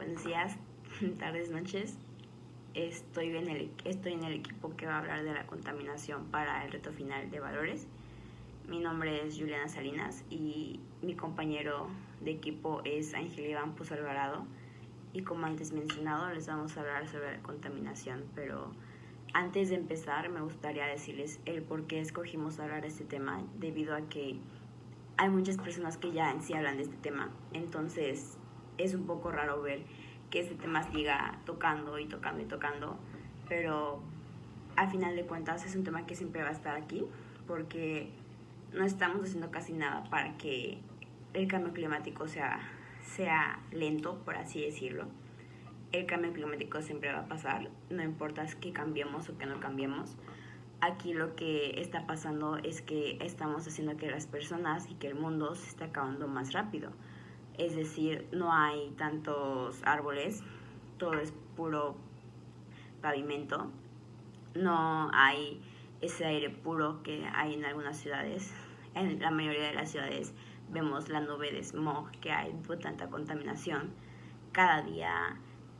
Buenos días, tardes, noches. Estoy en el equipo que va a hablar de la contaminación para el reto final de valores. Mi nombre es Juliana Salinas y mi compañero de equipo es Ángel Iván Pozo Alvarado. Y como antes mencionado, les vamos a hablar sobre la contaminación, pero antes de empezar me gustaría decirles el por qué escogimos hablar de este tema, debido a que hay muchas personas que ya en sí hablan de este tema. Entonces es un poco raro ver que este tema siga tocando y tocando y tocando, pero al final de cuentas es un tema que siempre va a estar aquí, porque no estamos haciendo casi nada para que el cambio climático sea lento, por así decirlo. El cambio climático siempre va a pasar, no importa que cambiemos o que no cambiemos. Aquí lo que está pasando es que estamos haciendo que las personas y que el mundo se esté acabando más rápido. Es decir, no hay tantos árboles, todo es puro pavimento, no hay ese aire puro que hay en algunas ciudades. En la mayoría de las ciudades vemos la nube de smog que hay por tanta contaminación. Cada día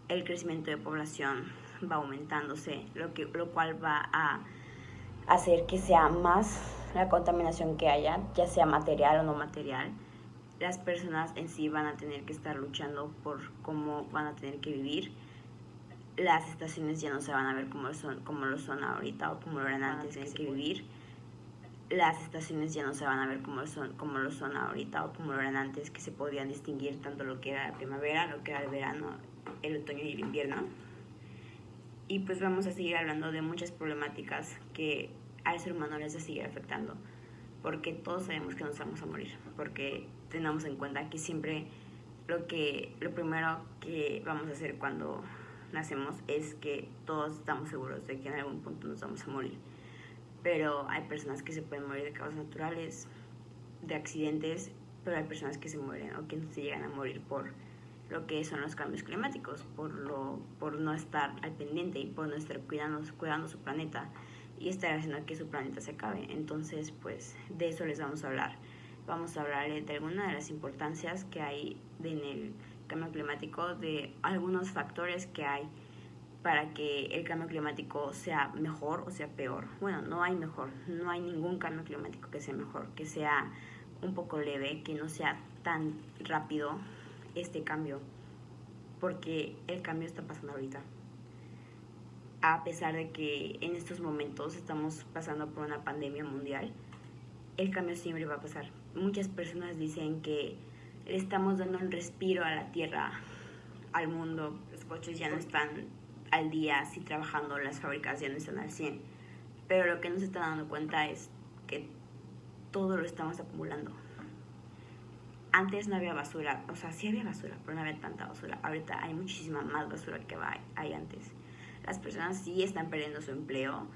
el crecimiento de población va aumentándose, lo cual va a hacer que sea más la contaminación que haya, ya sea material o no material. Las personas en sí van a tener que estar luchando por cómo van a tener que vivir. Las estaciones ya no se van a ver como lo son ahorita o como lo eran antes, que hay que vivir. Las estaciones ya no se van a ver como lo son ahorita o como lo eran antes, que se podían distinguir tanto lo que era la primavera, lo que era el verano, el otoño y el invierno. Y pues vamos a seguir hablando de muchas problemáticas que al ser humano les va a seguir afectando, porque todos sabemos que nos vamos a morir, porque tenemos en cuenta que siempre lo primero que vamos a hacer cuando nacemos es que todos estamos seguros de que en algún punto nos vamos a morir. Pero hay personas que se pueden morir de causas naturales, de accidentes, pero hay personas que se mueren o que no se llegan a morir por lo que son los cambios climáticos, por no estar al pendiente y por no estar cuidando su planeta y estar haciendo que su planeta se acabe. Entonces, pues de eso les vamos a hablar. Vamos a hablar de algunas de las importancias que hay en el cambio climático, de algunos factores que hay para que el cambio climático sea mejor o sea peor. Bueno, no hay mejor, no hay ningún cambio climático que sea mejor, que sea un poco leve, que no sea tan rápido este cambio, porque el cambio está pasando ahorita. A pesar de que en estos momentos estamos pasando por una pandemia mundial, el cambio siempre va a pasar. Muchas personas dicen que le estamos dando un respiro a la tierra, al mundo. Los coches ya no están al día, así trabajando, las fábricas ya no están al 100. Pero lo que no se está dando cuenta es que todo lo estamos acumulando. Antes no había basura, o sea, sí había basura, pero no había tanta basura. Ahorita hay muchísima más basura que hay antes. Las personas sí están perdiendo su empleo,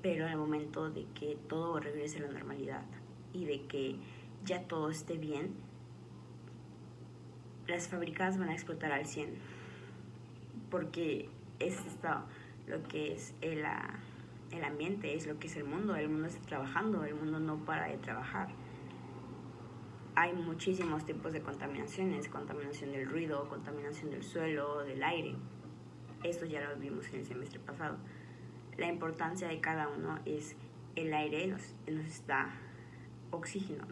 pero en el momento de que todo regrese a la normalidad y de que ya todo esté bien, las fábricas van a explotar al 100, porque es esto lo que es el ambiente, es lo que es el mundo está trabajando, el mundo no para de trabajar. Hay muchísimos tipos de contaminaciones, contaminación del ruido, contaminación del suelo, del aire. Esto ya lo vimos en el semestre pasado. La importancia de cada uno es el aire nos da oxígeno,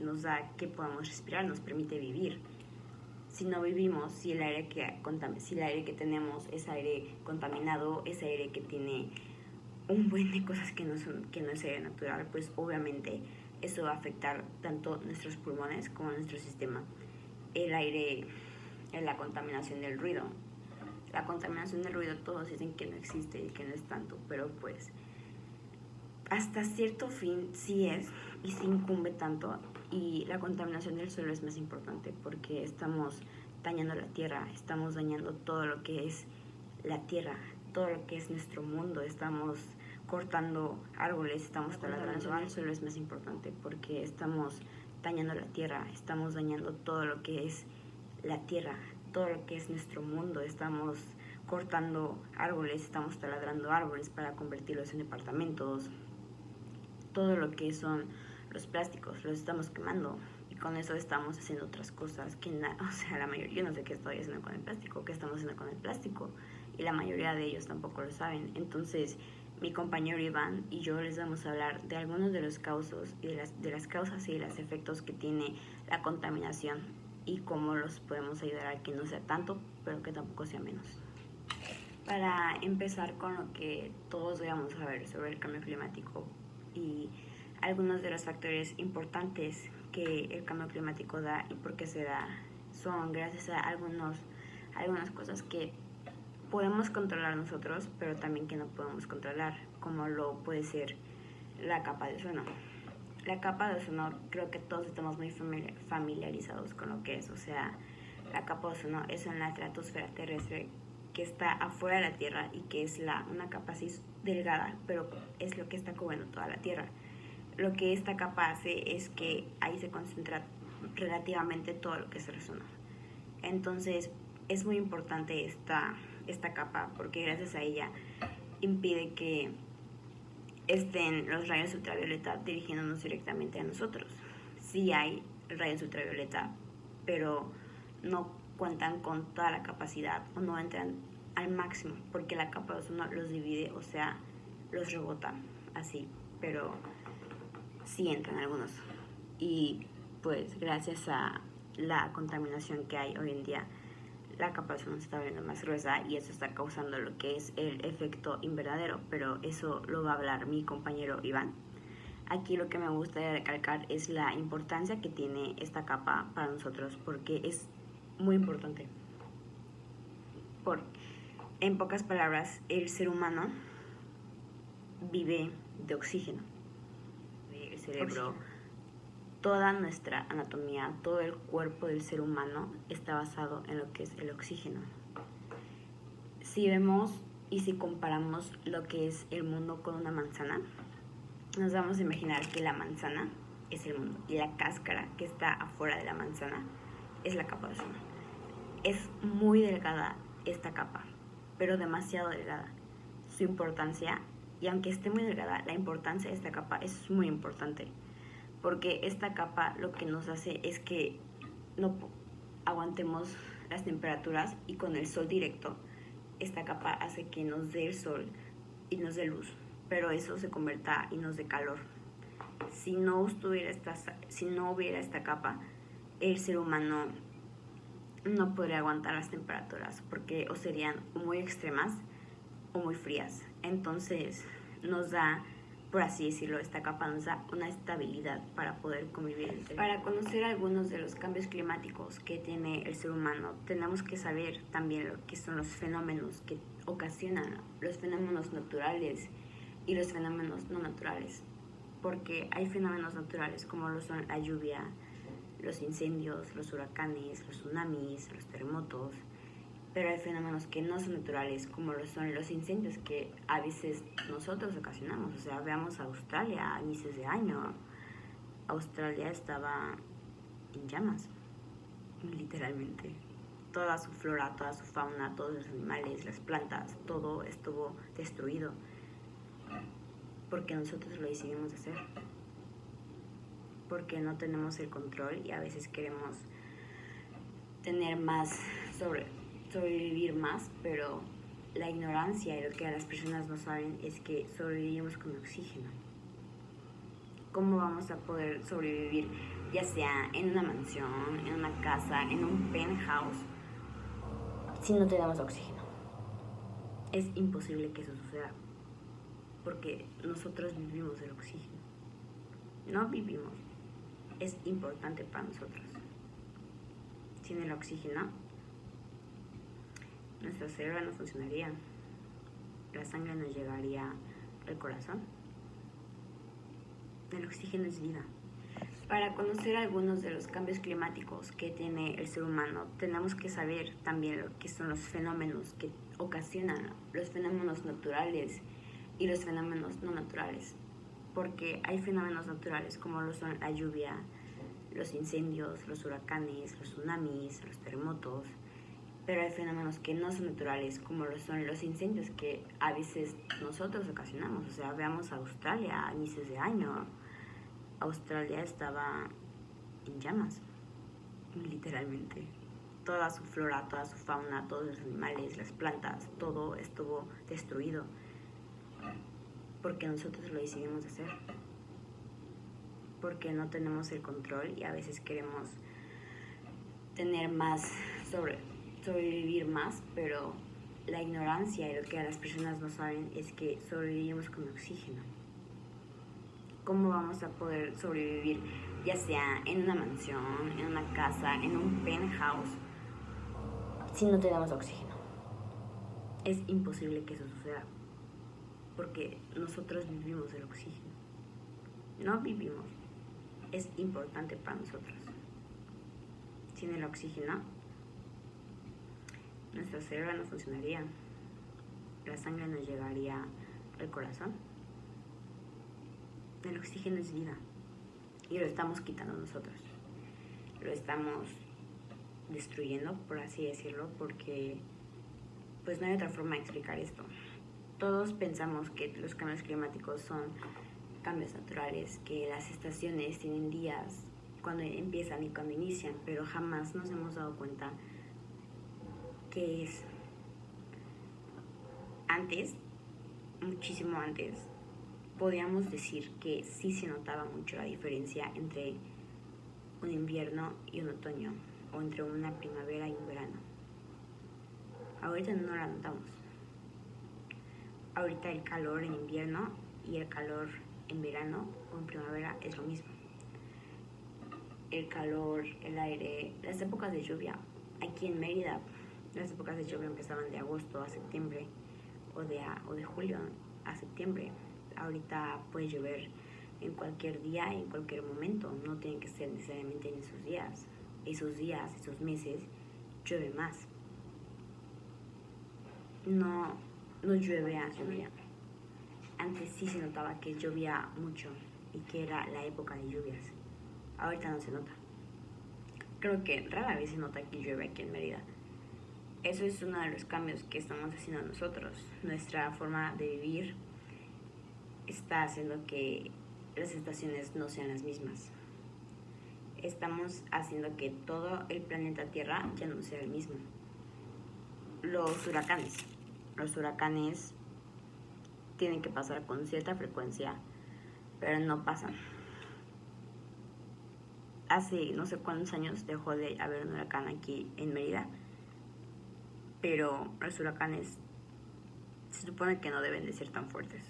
nos da que podamos respirar, nos permite vivir. Si no vivimos, si el aire que tenemos es aire contaminado, es aire que tiene un buen de cosas que no es aire natural, pues obviamente eso va a afectar tanto nuestros pulmones como nuestro sistema. El aire, la contaminación del ruido. La contaminación del ruido todos dicen que no existe y que no es tanto, pero pues hasta cierto fin sí es y sí incumbe tanto. Y la contaminación del suelo es más importante porque estamos dañando la tierra, estamos dañando todo lo que es la tierra, todo lo que es nuestro mundo, estamos cortando árboles, estamos taladrando. El suelo es más importante porque estamos dañando la tierra, estamos dañando todo lo que es la tierra, todo lo que es nuestro mundo, estamos cortando árboles, estamos taladrando árboles para convertirlos en departamentos. Todo lo que son los plásticos los estamos quemando, y y con eso estamos haciendo otras cosas que, o sea, la mayoría, yo no sé qué estoy haciendo con el plástico, qué estamos haciendo con el plástico, y la mayoría de ellos tampoco lo saben. Entonces, mi compañero Iván y yo les vamos a hablar de algunos de los causas y de las causas y de los efectos que tiene la contaminación y cómo los podemos ayudar a que no sea tanto, pero que tampoco sea menos. Para empezar con lo que todos debemos saber sobre el cambio climático y algunos de los factores importantes que el cambio climático da y por qué se da, son gracias a algunas cosas que podemos controlar nosotros, pero también que no podemos controlar, como lo puede ser la capa de ozono. La capa de ozono, creo que todos estamos muy familiarizados con lo que es. O sea, la capa de ozono es en la estratosfera terrestre que está afuera de la Tierra y que es una capa así delgada, pero es lo que está cubriendo toda la Tierra. Lo que esta capa hace es que ahí se concentra relativamente todo lo que es el ozono. Entonces, es muy importante esta capa porque gracias a ella impide que estén los rayos ultravioleta dirigiéndonos directamente a nosotros. Sí hay rayos ultravioleta, pero no cuentan con toda la capacidad o no entran al máximo porque la capa de ozono los divide, o sea, los rebota así, pero sí entran algunos. Y pues gracias a la contaminación que hay hoy en día, la capa de ozono se está volviendo más gruesa y eso está causando lo que es el efecto invernadero, pero eso lo va a hablar mi compañero Iván. Aquí lo que me gustaría recalcar es la importancia que tiene esta capa para nosotros, porque es muy importante. En pocas palabras, el ser humano vive de oxígeno. El cerebro, toda nuestra anatomía, todo el cuerpo del ser humano está basado en lo que es el oxígeno. Si vemos y si comparamos lo que es el mundo con una manzana, nos vamos a imaginar que la manzana es el mundo y la cáscara que está afuera de la manzana es la capa de ozono. Es muy delgada esta capa, pero demasiado delgada. Su importancia, y aunque esté muy delgada, la importancia de esta capa es muy importante, porque esta capa lo que nos hace es que no aguantemos las temperaturas y con el sol directo, esta capa hace que nos dé el sol y nos dé luz, pero eso se convierta y nos dé calor. Si no hubiera esta capa, el ser humano no podría aguantar las temperaturas porque o serían muy extremas o muy frías. Entonces nos da, por así decirlo, esta capa nos da una estabilidad para poder convivir. Para conocer algunos de los cambios climáticos que tiene el ser humano, tenemos que saber también lo que son los fenómenos que ocasionan, los fenómenos naturales y los fenómenos no naturales. Porque hay fenómenos naturales como lo son la lluvia, los incendios, los huracanes, los tsunamis, los terremotos, pero hay fenómenos que no son naturales, como lo son los incendios que a veces nosotros ocasionamos. O sea, veamos a Australia a inicios de año. Australia estaba en llamas, literalmente. Toda su flora, toda su fauna, todos los animales, las plantas, todo estuvo destruido porque nosotros lo decidimos hacer. Porque no tenemos el control y a veces queremos tener más, sobrevivir más, pero la ignorancia y lo que las personas no saben es que sobrevivimos con oxígeno. ¿Cómo vamos a poder sobrevivir, ya sea en una mansión, en una casa, en un penthouse, si no tenemos oxígeno? Es imposible que eso suceda, porque nosotros vivimos del oxígeno. No vivimos. Es importante para nosotros. Sin el oxígeno, nuestro cerebro no funcionaría, la sangre no llegaría al corazón. El oxígeno es vida. Para conocer algunos de los cambios climáticos que tiene el ser humano, tenemos que saber también lo que son los fenómenos que ocasionan, los fenómenos naturales y los fenómenos no naturales. Porque hay fenómenos naturales como lo son la lluvia, los incendios, los huracanes, los tsunamis, los terremotos, pero hay fenómenos que no son naturales como lo son los incendios que a veces nosotros ocasionamos. O sea, veamos a Australia a inicios de año. Australia estaba en llamas, literalmente. Toda su flora, toda su fauna, todos los animales, las plantas, todo estuvo destruido porque nosotros lo decidimos hacer, porque no tenemos el control y a veces queremos tener más, sobrevivir más, pero la ignorancia y lo que las personas no saben es que sobrevivimos con oxígeno. ¿Cómo vamos a poder sobrevivir, ya sea en una mansión, en una casa, en un penthouse, si no tenemos oxígeno? Es imposible que eso suceda, porque nosotros vivimos el oxígeno. No vivimos, es importante para nosotros. Sin el oxígeno, nuestra célula no funcionaría, la sangre no llegaría al corazón. El oxígeno es vida y lo estamos quitando nosotros. Lo estamos destruyendo, por así decirlo, porque pues no hay otra forma de explicar esto. Todos pensamos que los cambios climáticos son cambios naturales, que las estaciones tienen días cuando empiezan y cuando inician, pero jamás nos hemos dado cuenta que es antes, muchísimo antes, podíamos decir que sí se notaba mucho la diferencia entre un invierno y un otoño, o entre una primavera y un verano. Ahorita no la notamos. Ahorita el calor en invierno y el calor en verano o en primavera es lo mismo. El calor, el aire, las épocas de lluvia. Aquí en Mérida, las épocas de lluvia empezaban de agosto a septiembre o de julio a septiembre. Ahorita puede llover en cualquier día, en cualquier momento. No tiene que ser necesariamente en esos días. Esos meses, llueve más. No llueve a lluvia. Antes sí se notaba que llovía mucho y que era la época de lluvias. Ahorita no se nota. Creo que rara vez se nota que llueve aquí en Mérida. Eso es uno de los cambios que estamos haciendo nosotros. Nuestra forma de vivir está haciendo que las estaciones no sean las mismas. Estamos haciendo que todo el planeta Tierra ya no sea el mismo. Los huracanes tienen que pasar con cierta frecuencia, pero no pasan. Hace no sé cuántos años dejó de haber un huracán aquí en Mérida, pero los huracanes se supone que no deben de ser tan fuertes.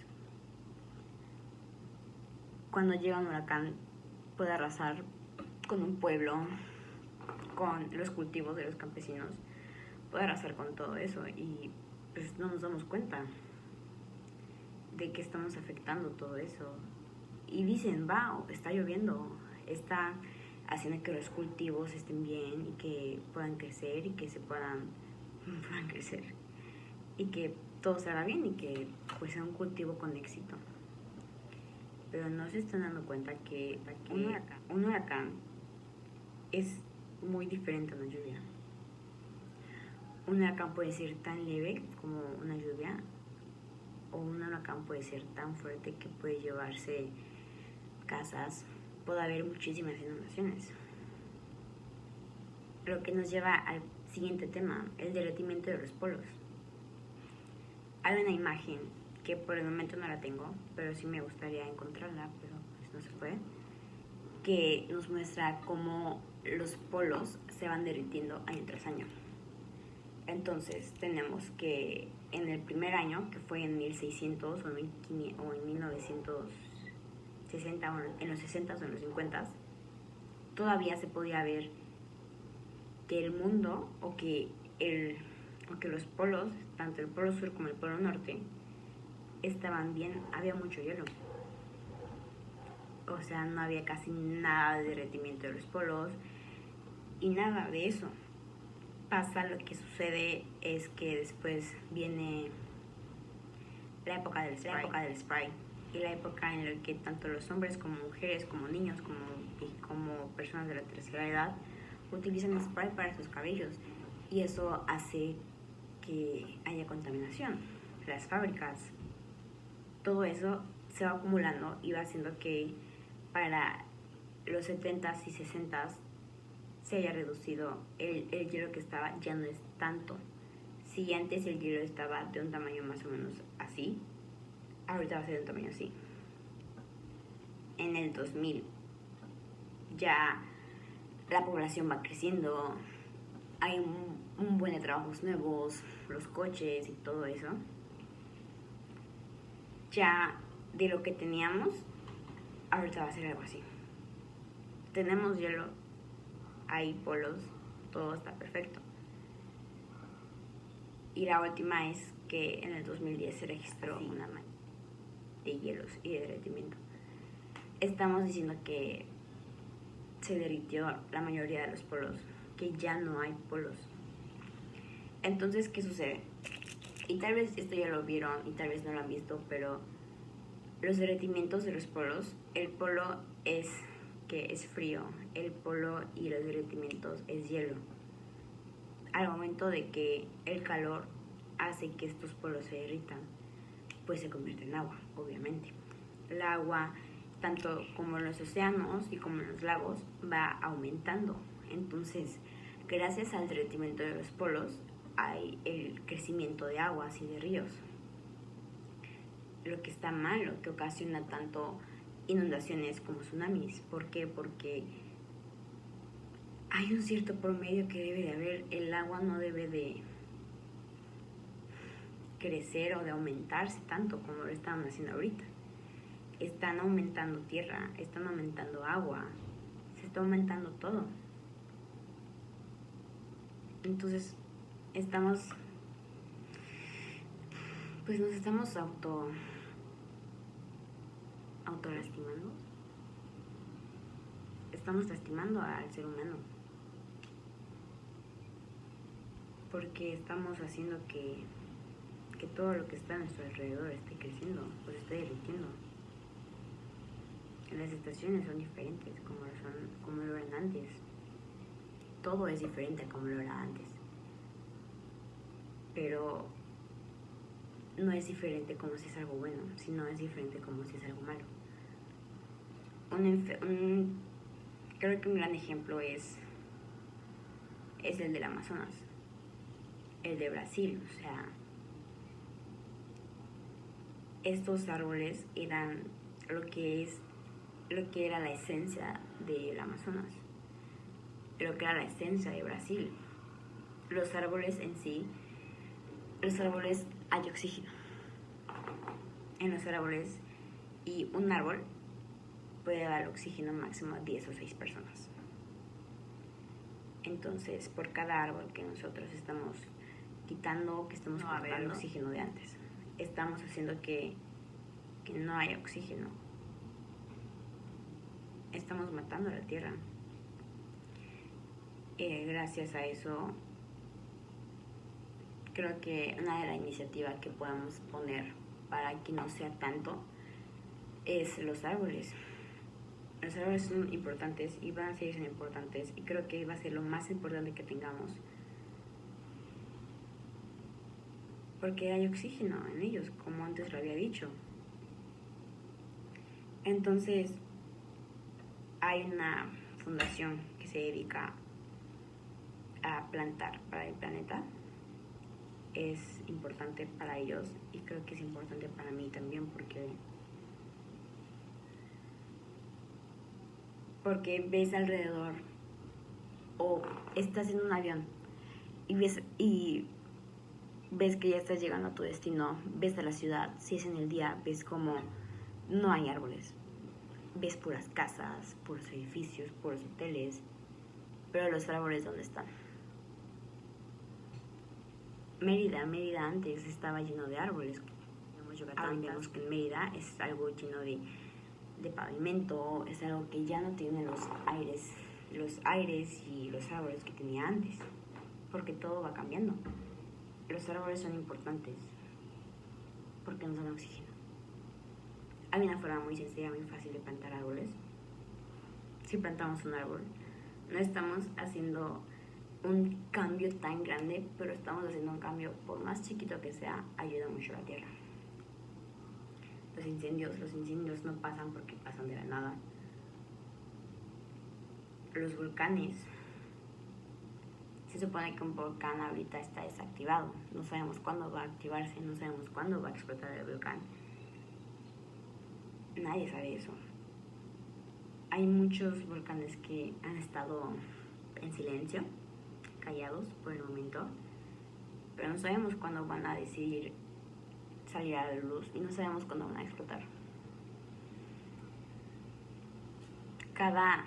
Cuando llega un huracán puede arrasar con un pueblo, con los cultivos de los campesinos, puede arrasar con todo eso y pues no nos damos cuenta de que estamos afectando todo eso. Y dicen, wow, está lloviendo, está haciendo que los cultivos estén bien y que puedan crecer y que se puedan crecer y que todo se haga bien y que pues sea un cultivo con éxito. Pero no se están dando cuenta que un huracán es muy diferente a una lluvia. Un huracán puede ser tan leve como una lluvia, o un huracán puede ser tan fuerte que puede llevarse casas. Puede haber muchísimas inundaciones. Lo que nos lleva al siguiente tema, el derretimiento de los polos. Hay una imagen que por el momento no la tengo, pero sí me gustaría encontrarla, pero pues no se puede, que nos muestra cómo los polos se van derritiendo año tras año. Entonces tenemos que en el primer año, que fue en 1600 o en 1960 o en los 60 o en los 50, todavía se podía ver que el mundo o que los polos, tanto el polo sur como el polo norte, estaban bien, había mucho hielo. O sea, no había casi nada de derretimiento de los polos y nada de eso. Pasa, lo que sucede es que después viene la época del spray y la época en la que tanto los hombres como mujeres, como niños, como personas de la tercera edad utilizan spray para sus cabellos, y eso hace que haya contaminación. Las fábricas, todo eso se va acumulando y va haciendo que para los 70s y 60s se haya reducido el hielo que estaba, ya no es tanto. Si antes el hielo estaba de un tamaño más o menos así, ahorita va a ser de un tamaño así. En el 2000 ya la población va creciendo, hay un buen de trabajos nuevos, los coches y todo eso. Ya de lo que teníamos, ahorita va a ser algo así. Tenemos hielo, hay polos, todo está perfecto. Y la última es que en el 2010 se registró una mancha de hielos y de derretimiento. Estamos diciendo que se derritió la mayoría de los polos, que ya no hay polos. Entonces, ¿qué sucede? Y tal vez esto ya lo vieron y tal vez no lo han visto, pero los derretimientos de los polos, el polo es que es frío, el polo y los derretimientos es hielo. Al momento de que el calor hace que estos polos se derritan, pues se convierte en agua, obviamente. El agua, tanto como en los océanos y como en los lagos, va aumentando. Entonces, gracias al derretimiento de los polos, hay el crecimiento de aguas y de ríos. Lo que está mal, lo que ocasiona tanto inundaciones como tsunamis. ¿Por qué? Porque hay un cierto promedio que debe de haber. El agua no debe de crecer o de aumentarse tanto como lo están haciendo ahorita. Están aumentando tierra, están aumentando agua, se está aumentando todo. Entonces nos estamos autolastimando. Estamos lastimando al ser humano. Porque estamos haciendo que todo lo que está a nuestro alrededor esté creciendo, pues esté derritiendo. Las estaciones son diferentes como lo eran antes. Todo es diferente a como lo era antes. Pero no es diferente como si es algo bueno, sino es diferente como si es algo malo. Creo que un gran ejemplo es el del Amazonas, el de Brasil. O sea, estos árboles eran lo que era la esencia del Amazonas, lo que era la esencia de Brasil. Los árboles en sí, hay oxígeno en los árboles, y un árbol puede dar oxígeno máximo a 10 o 6 personas. Entonces, por cada árbol que nosotros estamos quitando, que estamos cortando oxígeno de antes, estamos haciendo que no haya oxígeno. Estamos matando a la tierra. Gracias a eso, creo que una de las iniciativas que podamos poner para que no sea tanto es los árboles. Los árboles son importantes y van a seguir siendo importantes, y creo que va a ser lo más importante que tengamos, porque hay oxígeno en ellos, como antes lo había dicho. Entonces, hay una fundación que se dedica a plantar para el planeta. Es importante para ellos y creo que es importante para mí también, porque ves alrededor, o estás en un avión y ves que ya estás llegando a tu destino, ves a la ciudad, si es en el día, ves como no hay árboles, ves puras casas, puros edificios, puros hoteles, pero los árboles, ¿dónde están? Mérida antes estaba lleno de árboles. Yucatán, vemos que en Mérida es algo lleno de pavimento, es algo que ya no tiene los aires y los árboles que tenía antes, porque todo va cambiando. Los árboles son importantes porque nos dan oxígeno. Hay una forma muy sencilla, muy fácil de plantar árboles. Si plantamos un árbol, no estamos haciendo un cambio tan grande, pero estamos haciendo un cambio, por más chiquito que sea, ayuda mucho a la tierra. Los incendios no pasan porque pasan de la nada. los volcanes, se supone que un volcán ahorita está desactivado. No sabemos cuándo va a activarse, no sabemos cuándo va a explotar el volcán. Nadie sabe eso. Hay muchos volcanes que han estado en silencio, callados por el momento, pero no sabemos cuándo van a decidir salir a la luz y no sabemos cuándo van a explotar. Cada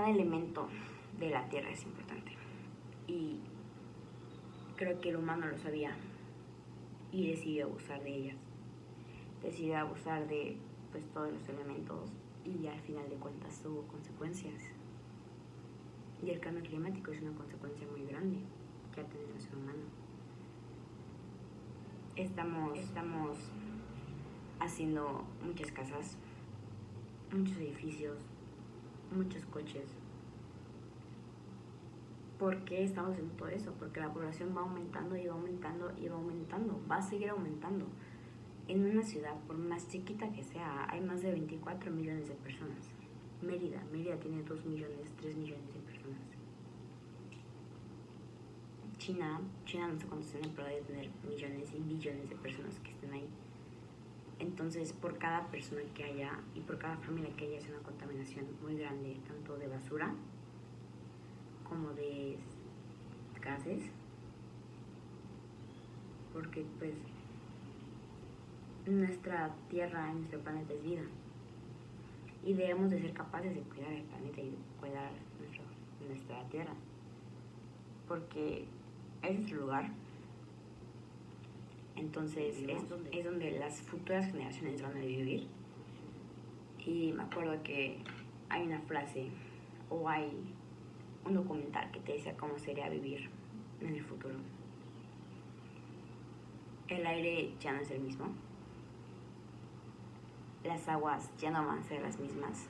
elemento de la Tierra es importante y creo que el humano lo sabía y decidió abusar de ellas. Decidió abusar de todos los elementos y al final de cuentas tuvo consecuencias. Y el cambio climático es una consecuencia muy grande que ha tenido el ser humano. Estamos haciendo muchas casas, muchos edificios, muchos coches. ¿Por qué estamos haciendo todo eso? Porque la población va aumentando y va aumentando y va aumentando. Va a seguir aumentando. En una ciudad, por más chiquita que sea, hay más de 24 millones de personas. Mérida tiene 2 millones, 3 millones de personas. China no sé cuántos tiene, pero debe tener millones y billones de personas que estén ahí. Entonces, por cada persona que haya y por cada familia que haya, es una contaminación muy grande, tanto de basura como de gases. Porque, nuestra Tierra, nuestro planeta es vida. Y debemos de ser capaces de cuidar el planeta y cuidar nuestra Tierra. Porque es nuestro lugar. Entonces es donde las futuras generaciones van a vivir. Y me acuerdo que hay una frase o hay un documental que te dice cómo sería vivir en el futuro. El aire ya no es el mismo. Las aguas ya no van a ser las mismas.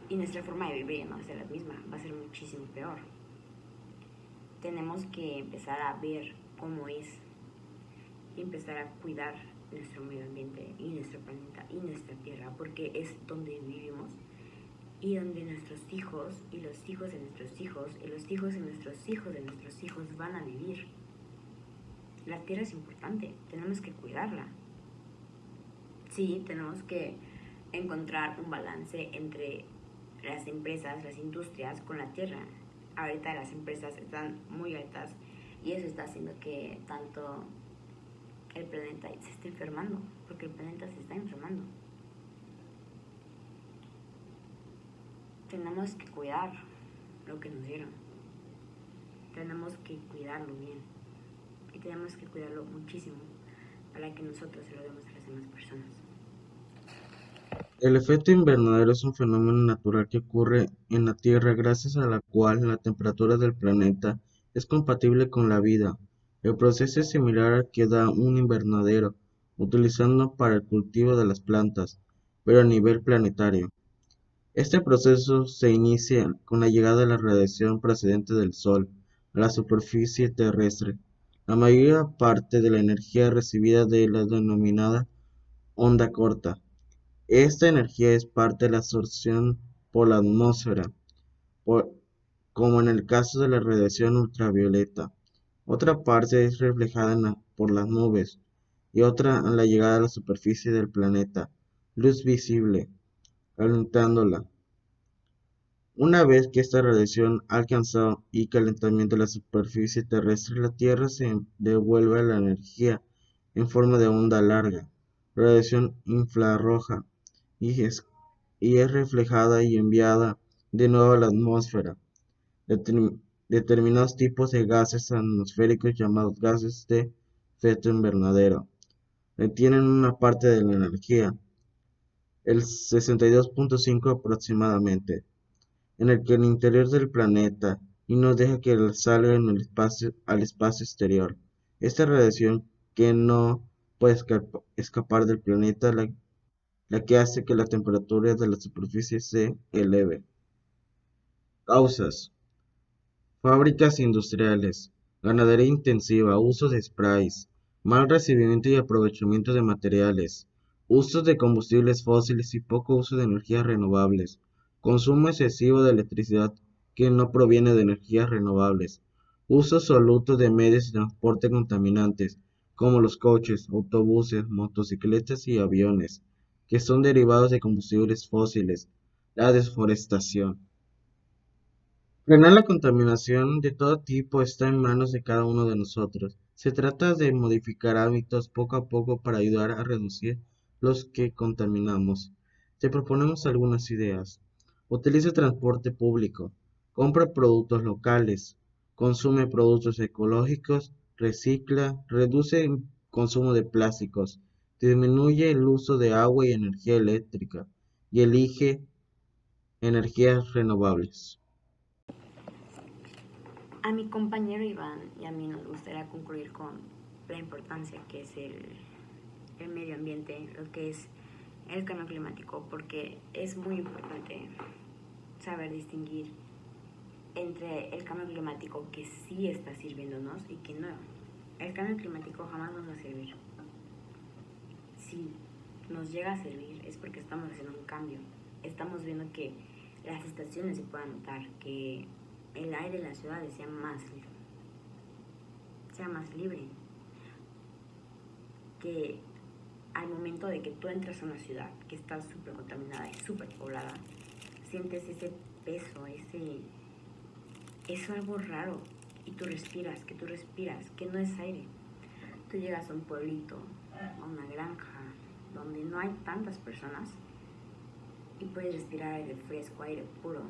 Y nuestra forma de vivir ya no va a ser la misma, va a ser muchísimo peor. Tenemos que empezar a ver cómo es y empezar a cuidar nuestro medio ambiente y nuestro planeta y nuestra tierra, porque es donde vivimos y donde nuestros hijos y los hijos de nuestros hijos y los hijos de nuestros hijos de nuestros hijos van a vivir. La tierra es importante, tenemos que cuidarla. Sí, tenemos que encontrar un balance entre las empresas, las industrias con la tierra. Ahorita las empresas están muy altas y eso está haciendo que tanto el planeta se esté enfermando, porque el planeta se está enfermando. Tenemos que cuidar lo que nos dieron. Tenemos que cuidarlo bien y tenemos que cuidarlo muchísimo para que nosotros se lo demos a las demás personas. El efecto invernadero es un fenómeno natural que ocurre en la Tierra gracias a la cual la temperatura del planeta es compatible con la vida. El proceso es similar al que da un invernadero, utilizando para el cultivo de las plantas, pero a nivel planetario. Este proceso se inicia con la llegada de la radiación procedente del Sol a la superficie terrestre. La mayor parte de la energía recibida de la denominada onda corta. Esta energía es parte de la absorción por la atmósfera, por- como en el caso de la radiación ultravioleta. Otra parte es reflejada por las nubes y otra en la llegada a la superficie del planeta, luz visible, calentándola. Una vez que esta radiación ha alcanzado y calentamiento de la superficie terrestre, la Tierra se devuelve la energía en forma de onda larga, radiación infrarroja, y es reflejada y enviada de nuevo a la atmósfera. Determinados tipos de gases atmosféricos llamados gases de efecto invernadero retienen una parte de la energía, el 62.5 aproximadamente, en el interior del planeta y no deja que salga en al espacio exterior. Esta radiación que no puede escapar del planeta, la que hace que la temperatura de la superficie se eleve. Causas: fábricas industriales, ganadería intensiva, uso de sprays, mal recibimiento y aprovechamiento de materiales, uso de combustibles fósiles y poco uso de energías renovables, consumo excesivo de electricidad que no proviene de energías renovables, uso absoluto de medios de transporte contaminantes, como los coches, autobuses, motocicletas y aviones, que son derivados de combustibles fósiles, la deforestación. Frenar la contaminación de todo tipo está en manos de cada uno de nosotros. Se trata de modificar hábitos poco a poco para ayudar a reducir los que contaminamos. Te proponemos algunas ideas. Utiliza transporte público, compra productos locales, consume productos ecológicos, recicla, reduce el consumo de plásticos, disminuye el uso de agua y energía eléctrica y elige energías renovables. A mi compañero Iván y a mí nos gustaría concluir con la importancia que es el medio ambiente, lo que es el cambio climático, porque es muy importante saber distinguir entre el cambio climático que sí está sirviéndonos y que no. El cambio climático jamás nos va a servir. Si nos llega a servir es porque estamos haciendo un cambio. Estamos viendo que las estaciones se puedan notar, que el aire en las ciudades sea más libre, que al momento de que tú entras a una ciudad que está súper contaminada y súper poblada, sientes ese peso, es algo raro, y tú respiras, que no es aire. Tú llegas a un pueblito, a una granja, donde no hay tantas personas y puedes respirar aire fresco, aire puro,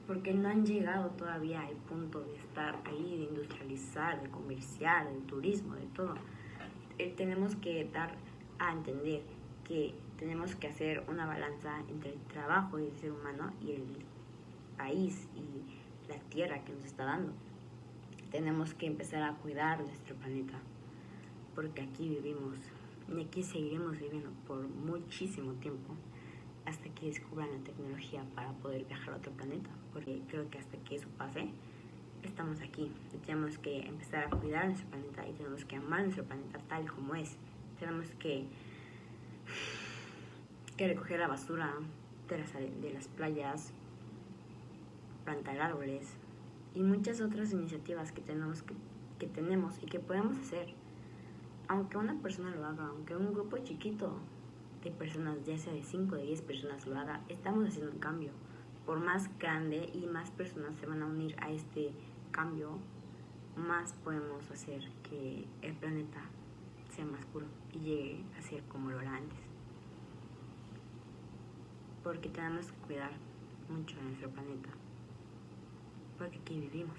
porque no han llegado todavía al punto de estar ahí, de industrializar, de comercial, del turismo, de todo. Tenemos que dar a entender que tenemos que hacer una balanza entre el trabajo del ser humano y el país y la tierra que nos está dando. Tenemos que empezar a cuidar nuestro planeta, porque aquí vivimos y aquí seguiremos viviendo por muchísimo tiempo, hasta que descubran la tecnología para poder viajar a otro planeta, porque creo que hasta que eso pase, estamos aquí. Tenemos que empezar a cuidar nuestro planeta y tenemos que amar nuestro planeta tal como es. Tenemos que recoger la basura de las playas, plantar árboles y muchas otras iniciativas que tenemos y que podemos hacer. Aunque una persona lo haga, aunque un grupo chiquito de personas, ya sea de 5 o de 10 personas lo haga, estamos haciendo un cambio. Por más grande y más personas se van a unir a este cambio, más podemos hacer que el planeta sea más puro y llegue a ser como lo era antes. Porque tenemos que cuidar mucho de nuestro planeta, porque aquí vivimos.